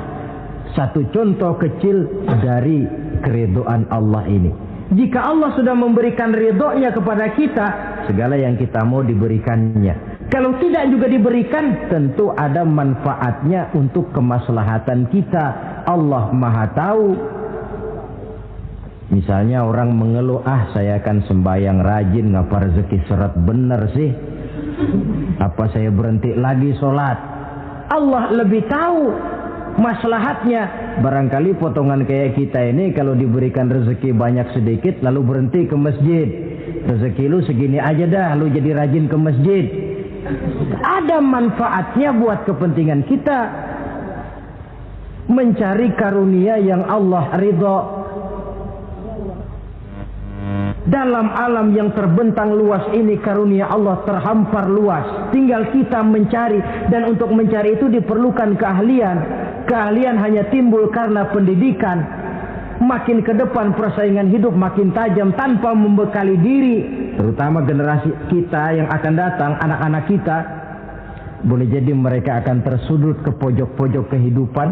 satu contoh kecil dari keridhaan Allah ini. Jika Allah sudah memberikan ridhonya kepada kita, segala yang kita mau diberikannya. Kalau tidak juga diberikan, tentu ada manfaatnya untuk kemaslahatan kita. Allah Maha tahu. Misalnya orang mengeluh, saya akan sembahyang rajin, ngapa rezeki seret bener sih? Apa saya berhenti lagi sholat? Allah lebih tahu maslahatnya. Barangkali potongan kayak kita ini kalau diberikan rezeki banyak sedikit lalu berhenti ke masjid. Rezeki lu segini aja dah, lu jadi rajin ke masjid. Ada manfaatnya buat kepentingan kita mencari karunia yang Allah ridho. Dalam alam yang terbentang luas ini, karunia Allah terhampar luas. Tinggal kita mencari, dan untuk mencari itu diperlukan keahlian. Keahlian hanya timbul karena pendidikan. Makin ke depan persaingan hidup makin tajam tanpa membekali diri. Terutama generasi kita yang akan datang, anak-anak kita. Boleh jadi mereka akan tersudut ke pojok-pojok kehidupan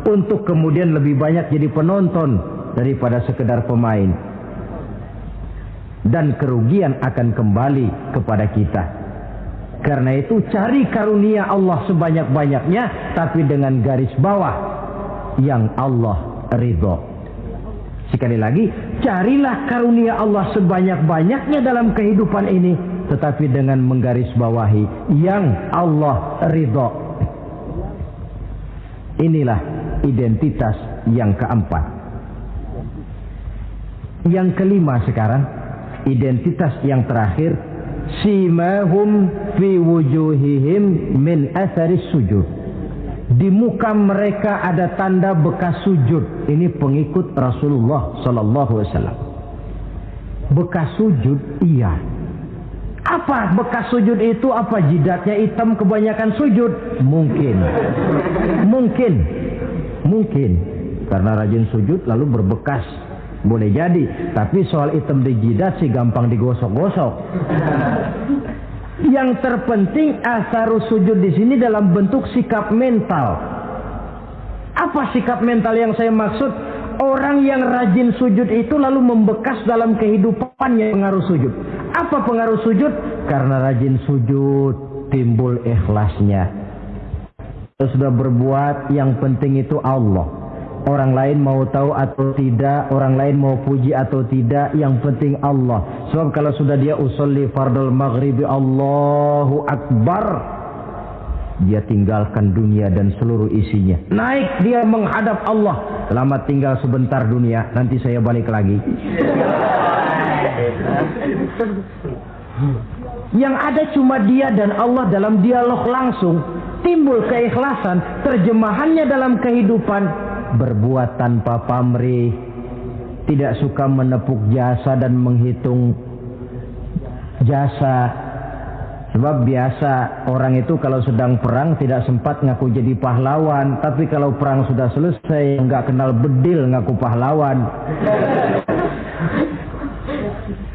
untuk kemudian lebih banyak jadi penonton daripada sekedar pemain. Dan kerugian akan kembali kepada kita. Karena itu cari karunia Allah sebanyak-banyaknya, tapi dengan garis bawah yang Allah ridho. Sekali lagi, carilah karunia Allah sebanyak-banyaknya dalam kehidupan ini, tetapi dengan menggarisbawahi yang Allah ridho. Inilah identitas yang keempat. Yang kelima sekarang, identitas yang terakhir, simahum fi wujuhihim min atharis sujud. Di muka mereka ada tanda bekas sujud. Ini pengikut Rasulullah sallallahu alaihi wasallam. Bekas sujud, iya. Apa bekas sujud itu? Apa jidatnya hitam kebanyakan sujud? Mungkin. Karena rajin sujud lalu berbekas. Boleh jadi, tapi soal hitam di jidat sih gampang digosok-gosok. Yang terpenting asarus sujud di sini dalam bentuk sikap mental. Apa sikap mental yang saya maksud? Orang yang rajin sujud itu lalu membekas dalam kehidupannya pengaruh sujud. Apa pengaruh sujud? Karena rajin sujud timbul ikhlasnya. Kalau sudah berbuat, yang penting itu Allah. Orang lain mau tahu atau tidak, orang lain mau puji atau tidak, yang penting Allah. Sebab kalau sudah dia usolli fardal maghribi Allahu Akbar, dia tinggalkan dunia dan seluruh isinya. Naik dia menghadap Allah. Selamat tinggal sebentar dunia, nanti saya balik lagi. Yang ada cuma dia dan Allah dalam dialog langsung. Timbul keikhlasan, terjemahannya dalam kehidupan. Berbuat tanpa pamrih, tidak suka menepuk jasa dan menghitung jasa. Sebab biasa orang itu kalau sedang perang tidak sempat ngaku jadi pahlawan, tapi kalau perang sudah selesai nggak kenal bedil ngaku pahlawan.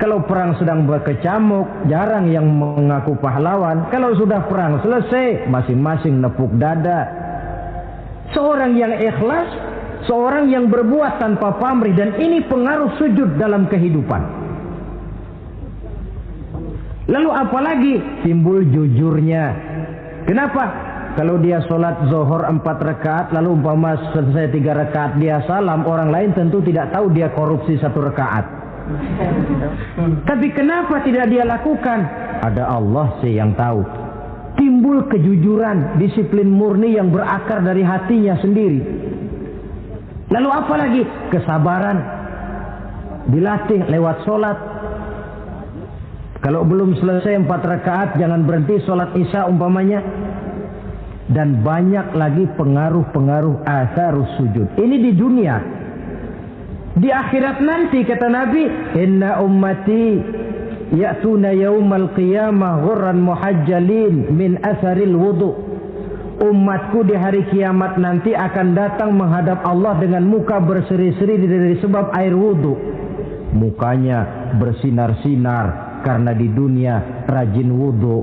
Kalau perang sedang berkecamuk, jarang yang mengaku pahlawan. Kalau sudah perang selesai, masing-masing nepuk dada. Seorang yang ikhlas, seorang yang berbuat tanpa pamrih, dan ini pengaruh sujud dalam kehidupan. Lalu apalagi timbul jujurnya. Kenapa? Kalau dia sholat zuhur 4 rakaat, lalu umpama selesai 3 rakaat dia salam, orang lain tentu tidak tahu dia korupsi 1 rakaat. Tapi kenapa tidak dia lakukan? Ada Allah sih yang tahu. Timbul kejujuran, disiplin murni yang berakar dari hatinya sendiri. Lalu apa lagi? Kesabaran. Dilatih lewat sholat. Kalau belum selesai 4 rakaat, jangan berhenti sholat isya umpamanya. Dan banyak lagi pengaruh-pengaruh asarus sujud. Ini di dunia. Di akhirat nanti kata Nabi, inna ummati ya'tuna yaumal qiyamah ghurran muhajjalin min asaril wudu. Umatku di hari kiamat nanti akan datang menghadap Allah dengan muka berseri-seri dari sebab air wudu. Mukanya bersinar-sinar karena di dunia rajin wudu.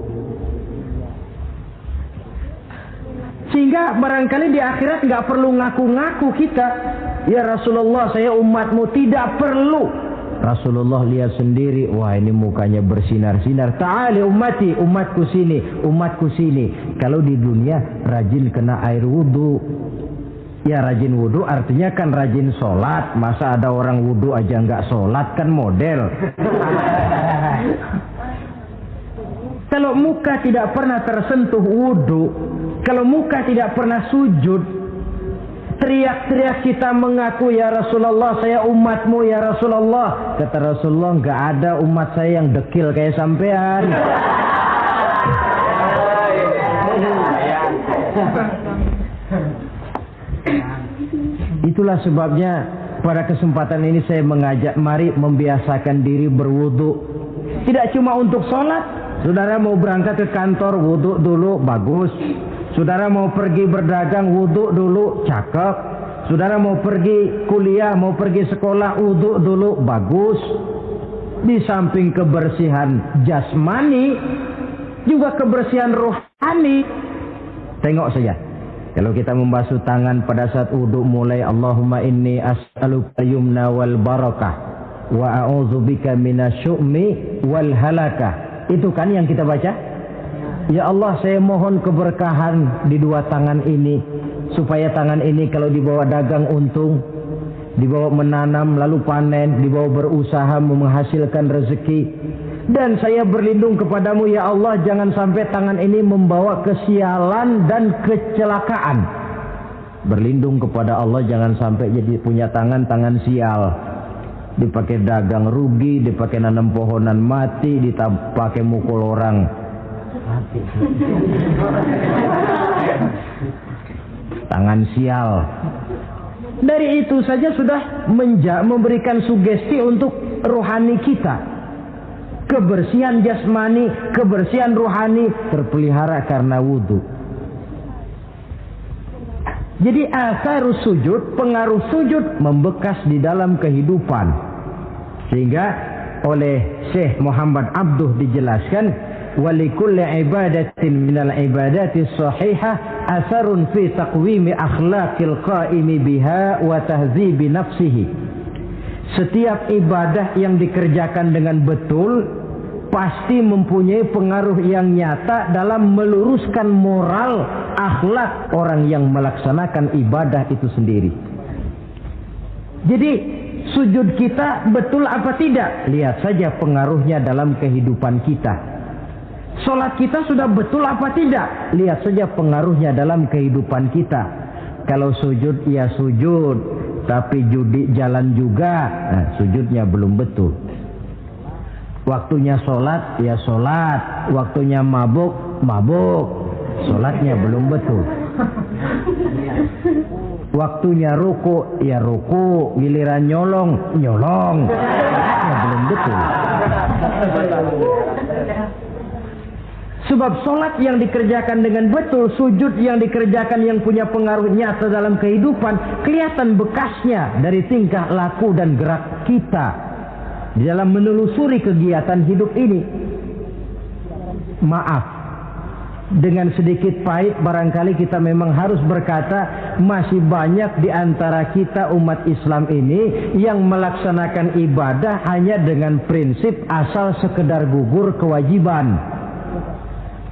Sehingga barangkali di akhirat nggak perlu ngaku-ngaku kita. Ya Rasulullah, saya umatmu, tidak perlu. Rasulullah lihat sendiri, wah ini mukanya bersinar-sinar. Ta'ali ummati, umatku sini, umatku sini. Kalau di dunia rajin kena air wudu. Ya rajin wudu artinya kan rajin sholat. Masa ada orang wudu aja nggak sholat, kan model. Kalau muka tidak pernah tersentuh wudu, kalau muka tidak pernah sujud, teriak-teriak kita mengaku, ya Rasulullah saya umatmu ya Rasulullah. Kata Rasulullah, nggak ada umat saya yang dekil kayak sampean. Itulah sebabnya pada kesempatan ini saya mengajak, mari membiasakan diri berwudu. Tidak cuma untuk sholat. Saudara mau berangkat ke kantor, wudu dulu, bagus. Saudara mau pergi berdagang, wudu dulu, cakep. Saudara mau pergi kuliah, mau pergi sekolah, wudu dulu, bagus. Di samping kebersihan jasmani, juga kebersihan rohani. Tengok saja. Kalau kita membasuh tangan pada saat wudu, mulai Allahumma inni as'aluka yumna wal barakah wa a'udzubika minasyu'mi wal halakah. Itu kan yang kita baca. Ya Allah, saya mohon keberkahan di dua tangan ini, supaya tangan ini kalau dibawa dagang untung, dibawa menanam lalu panen, dibawa berusaha menghasilkan rezeki. Dan saya berlindung kepadamu ya Allah, jangan sampai tangan ini membawa kesialan dan kecelakaan. Berlindung kepada Allah jangan sampai jadi punya tangan sial. Dipakai dagang rugi, dipakai nanam pohonan mati, dipakai mukul orang mati. Tangan sial. Dari itu saja sudah memberikan sugesti untuk rohani kita. Kebersihan jasmani, kebersihan rohani terpelihara karena wudu. Jadi asarus sujud, pengaruh sujud membekas di dalam kehidupan. Sehingga oleh Syekh Muhammad Abduh dijelaskan, walikulli ibadatin minal ibadati sahihah asarun fi taqwimi akhlaqil qaimi biha wa tahzibi nafsihi. Setiap ibadah yang dikerjakan dengan betul pasti mempunyai pengaruh yang nyata dalam meluruskan moral akhlak orang yang melaksanakan ibadah itu sendiri. Jadi sujud kita betul apa tidak? Lihat saja pengaruhnya dalam kehidupan kita. Sholat kita sudah betul apa tidak? Lihat saja pengaruhnya dalam kehidupan kita. Kalau sujud ya sujud, tapi judi jalan juga, nah, sujudnya belum betul. Waktunya sholat ya sholat, waktunya mabuk, sholatnya belum betul. Waktunya ruku ya ruku, giliran nyolong, sholatnya belum betul. Sebab sholat yang dikerjakan dengan betul, sujud yang dikerjakan yang punya pengaruh nyata dalam kehidupan, kelihatan bekasnya dari tingkah laku dan gerak kita di dalam menelusuri kegiatan hidup ini. Maaf, dengan sedikit pahit barangkali kita memang harus berkata, masih banyak di antara kita umat Islam ini yang melaksanakan ibadah hanya dengan prinsip asal sekedar gugur kewajiban.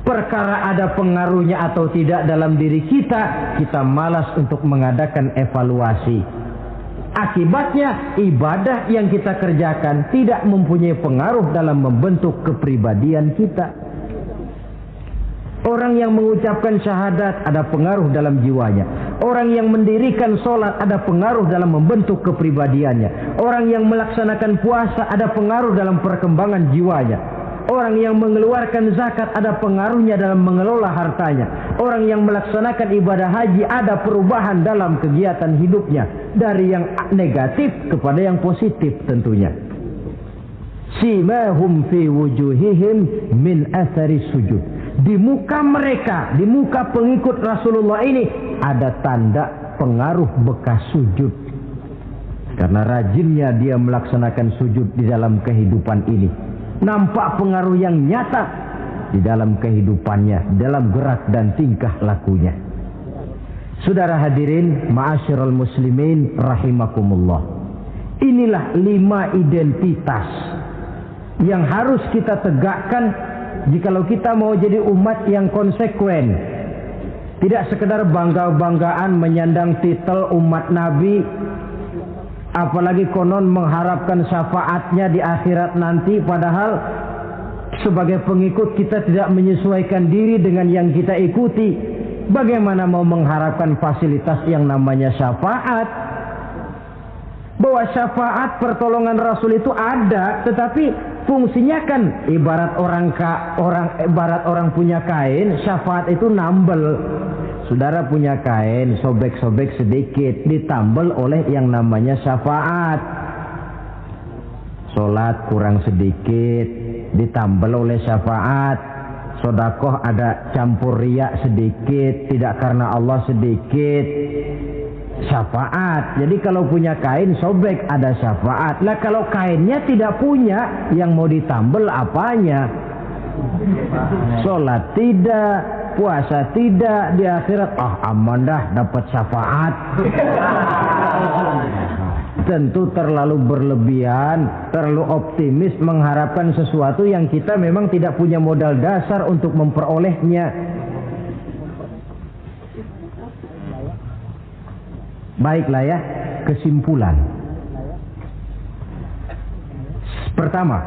Perkara ada pengaruhnya atau tidak dalam diri kita, kita malas untuk mengadakan evaluasi. Akibatnya ibadah yang kita kerjakan tidak mempunyai pengaruh dalam membentuk kepribadian kita. Orang yang mengucapkan syahadat ada pengaruh dalam jiwanya. Orang yang mendirikan sholat ada pengaruh dalam membentuk kepribadiannya. Orang yang melaksanakan puasa ada pengaruh dalam perkembangan jiwanya. Orang yang mengeluarkan zakat ada pengaruhnya dalam mengelola hartanya. Orang yang melaksanakan ibadah haji ada perubahan dalam kegiatan hidupnya. Dari yang negatif kepada yang positif tentunya. Simahum fi wujuhihim min athari sujud. Di muka mereka, di muka pengikut Rasulullah ini ada tanda pengaruh bekas sujud. Karena rajinnya dia melaksanakan sujud di dalam kehidupan ini. Nampak pengaruh yang nyata di dalam kehidupannya, dalam gerak dan tingkah lakunya. Saudara hadirin, ma'asyiral muslimin rahimakumullah. Inilah 5 identitas yang harus kita tegakkan jikalau kita mau jadi umat yang konsekuen. Tidak sekedar bangga-banggaan menyandang titel umat Nabi, apalagi konon mengharapkan syafaatnya di akhirat nanti, padahal sebagai pengikut kita tidak menyesuaikan diri dengan yang kita ikuti. Bagaimana mau mengharapkan fasilitas yang namanya syafaat? Bahwa syafaat pertolongan Rasul itu ada, tetapi fungsinya kan ibarat orang punya kain, syafaat itu nambel. Saudara punya kain, sobek-sobek sedikit, ditambel oleh yang namanya syafaat. Sholat kurang sedikit, ditambel oleh syafaat. Sodakoh ada campur riak sedikit, tidak karena Allah sedikit, syafaat. Jadi kalau punya kain sobek ada syafaat. Lah kalau kainnya tidak punya, yang mau ditambel apanya? Sholat tidak, puasa tidak, di akhirat aman dah dapat syafaat. Tentu terlalu berlebihan, terlalu optimis mengharapkan sesuatu yang kita memang tidak punya modal dasar untuk memperolehnya. Baiklah ya, kesimpulan. Pertama,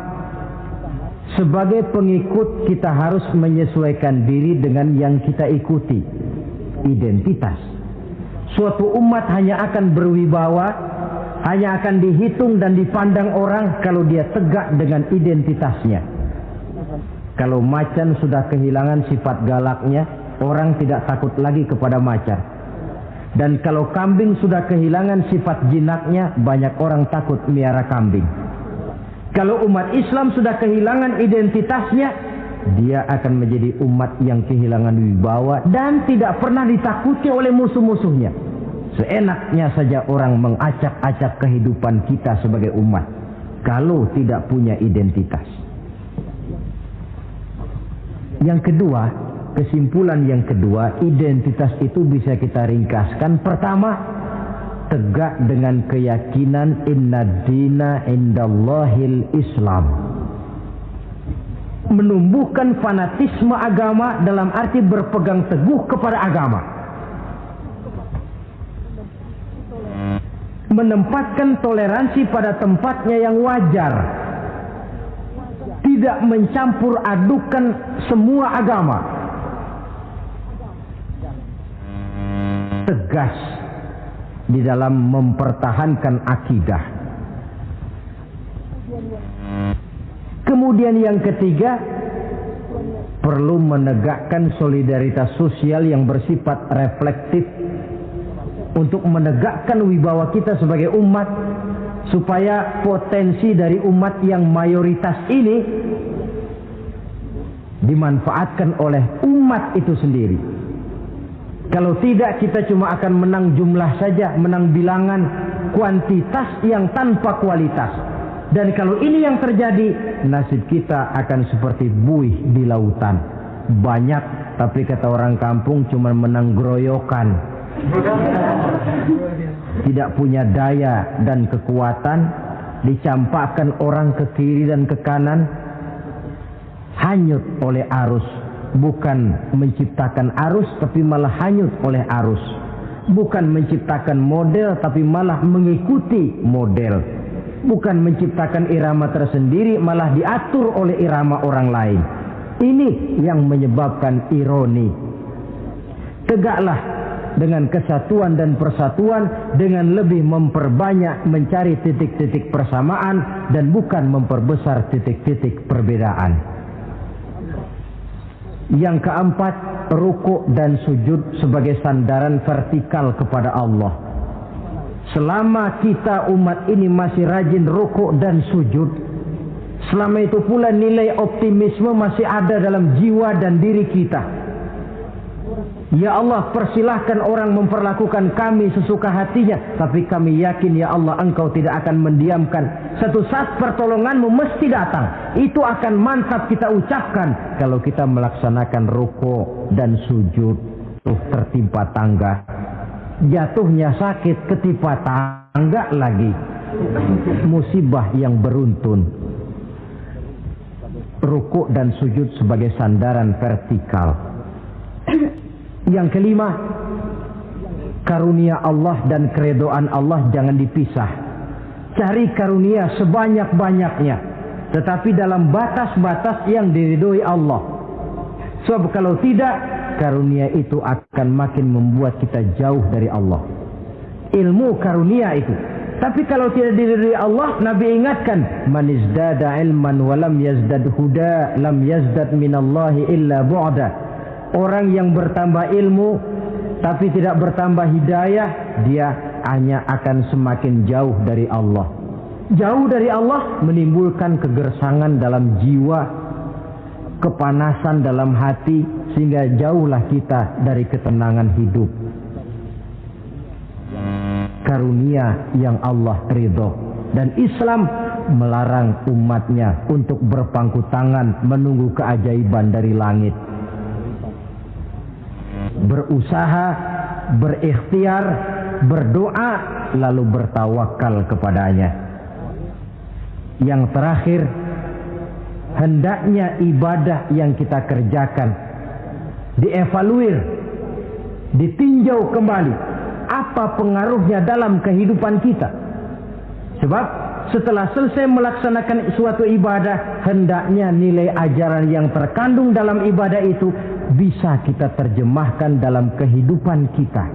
sebagai pengikut kita harus menyesuaikan diri dengan yang kita ikuti. Identitas. Suatu umat hanya akan berwibawa, hanya akan dihitung dan dipandang orang kalau dia tegak dengan identitasnya. Kalau macan sudah kehilangan sifat galaknya, orang tidak takut lagi kepada macan. Dan kalau kambing sudah kehilangan sifat jinaknya, banyak orang takut miara kambing. Kalau umat Islam sudah kehilangan identitasnya, dia akan menjadi umat yang kehilangan wibawa dan tidak pernah ditakuti oleh musuh-musuhnya. Seenaknya saja orang mengacak-acak kehidupan kita sebagai umat kalau tidak punya identitas. Yang kedua, kesimpulan yang kedua, identitas itu bisa kita ringkaskan. Pertama, tegak dengan keyakinan inna dina indallahil Islam. Menumbuhkan fanatisme agama dalam arti berpegang teguh kepada agama. Menempatkan toleransi pada tempatnya yang wajar. Tidak mencampur adukan semua agama. Tegas di dalam mempertahankan akidah. Kemudian yang ketiga, perlu menegakkan solidaritas sosial yang bersifat reflektif untuk menegakkan wibawa kita sebagai umat, supaya potensi dari umat yang mayoritas ini dimanfaatkan oleh umat itu sendiri. Kalau tidak, kita cuma akan menang jumlah saja, menang bilangan, kuantitas yang tanpa kualitas. Dan kalau ini yang terjadi, nasib kita akan seperti buih di lautan. Banyak, tapi kata orang kampung cuma menang groyokan. Tidak punya daya dan kekuatan, dicampakkan orang ke kiri dan ke kanan, hanyut oleh arus. Bukan menciptakan arus, tapi malah hanyut oleh arus. Bukan menciptakan model, tapi malah mengikuti model. Bukan menciptakan irama tersendiri, malah diatur oleh irama orang lain. Ini yang menyebabkan ironi. Tegaklah dengan kesatuan dan persatuan, dengan lebih memperbanyak mencari titik-titik persamaan dan bukan memperbesar titik-titik perbedaan. Yang keempat, rukuk dan sujud sebagai sandaran vertikal kepada Allah. Selama kita umat ini masih rajin rukuk dan sujud, Selama itu pula nilai optimisme masih ada dalam jiwa dan diri kita. Ya Allah, persilahkan orang memperlakukan kami sesuka hatinya, tapi kami yakin ya Allah Engkau tidak akan mendiamkan. Satu saat pertolonganmu mesti datang. Itu akan mantap kita ucapkan kalau kita melaksanakan ruku dan sujud. Tertimpa tangga, jatuhnya sakit, ketimpa tangga lagi. Musibah yang beruntun. Ruku dan sujud sebagai sandaran vertikal. Yang kelima, karunia Allah dan keredoan Allah jangan dipisah. Cari karunia sebanyak-banyaknya, tetapi dalam batas-batas yang diridhoi Allah. Sebab kalau tidak, karunia itu akan makin membuat kita jauh dari Allah. Ilmu karunia itu. Tapi kalau tidak diridhoi Allah, Nabi ingatkan, man izdada ilman wa lam yazdad huda, lam yazdad minallahi illa bu'da. Orang yang bertambah ilmu tapi tidak bertambah hidayah, dia hanya akan semakin jauh dari Allah. Jauh dari Allah menimbulkan kegersangan dalam jiwa, kepanasan dalam hati, sehingga jauhlah kita dari ketenangan hidup. Karunia yang Allah ridho, dan Islam melarang umatnya untuk berpangku tangan menunggu keajaiban dari langit. Berusaha, berikhtiar, berdoa, lalu bertawakal kepadanya. Yang terakhir, hendaknya ibadah yang kita kerjakan dievaluir, ditinjau kembali apa pengaruhnya dalam kehidupan kita. Sebab setelah selesai melaksanakan suatu ibadah, hendaknya nilai ajaran yang terkandung dalam ibadah itu bisa kita terjemahkan dalam kehidupan kita.